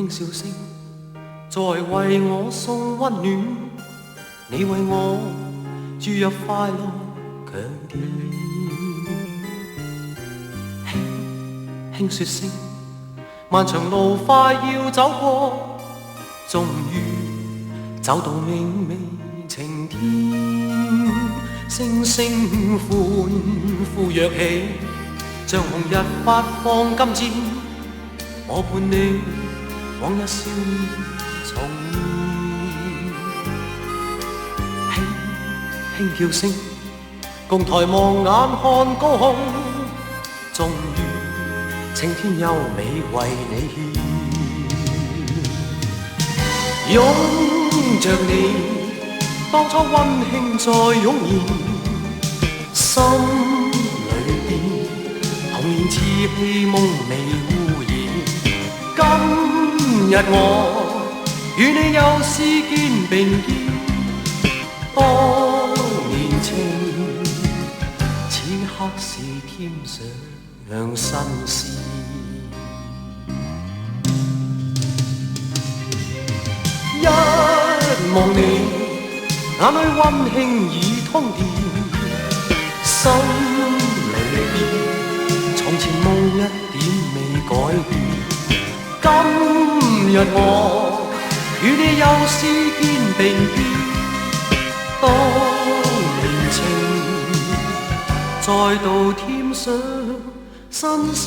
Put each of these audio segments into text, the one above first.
輕笑聲，在為我送溫暖，你為我注入快樂強電。輕輕說聲，漫長路快要走過，終於走到明媚晴天。星星歡呼躍起，像紅日發放金箭，我伴你往日笑面重現。輕輕叫聲，共抬望眼看高空，終於青天優美為你獻。擁着你，當初溫馨再湧現，心裏邊童年稚氣夢未污染。今日我與你又試肩並肩，當年情此刻是添上新鮮。一望你，眼裏溫馨已通電，心裏邊從前夢一點未改變。今日我與你又試肩並肩，當年情再度添上新鮮。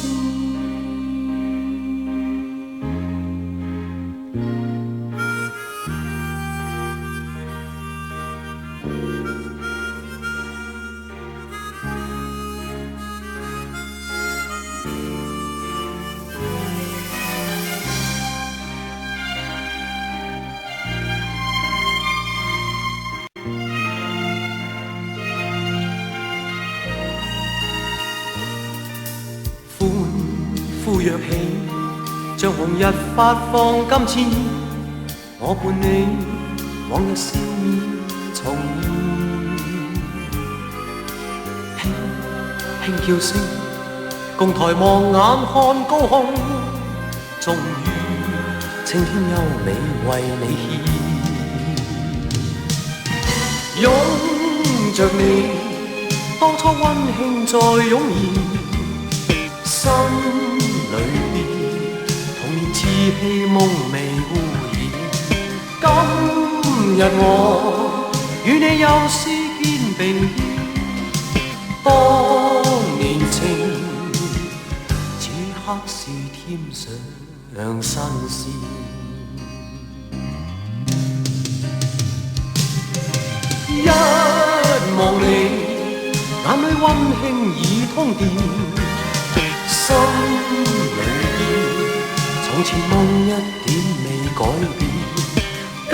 歡呼躍起，像紅日發放金箭，我伴你往日笑面重現。輕輕叫聲，共抬望眼看高空，終於青天優美為你獻。擁着你，當初溫馨再湧現，心裏邊童年稚氣夢未污染。今日我與你又試肩並肩，當年情此刻是添上新鮮。一望你，眼裏溫馨已通電，心裏邊從前夢一點未改變。今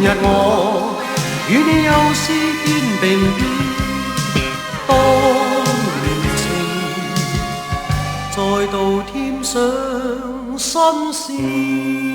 日我與你又試肩並肩，當年情再度添上新鮮。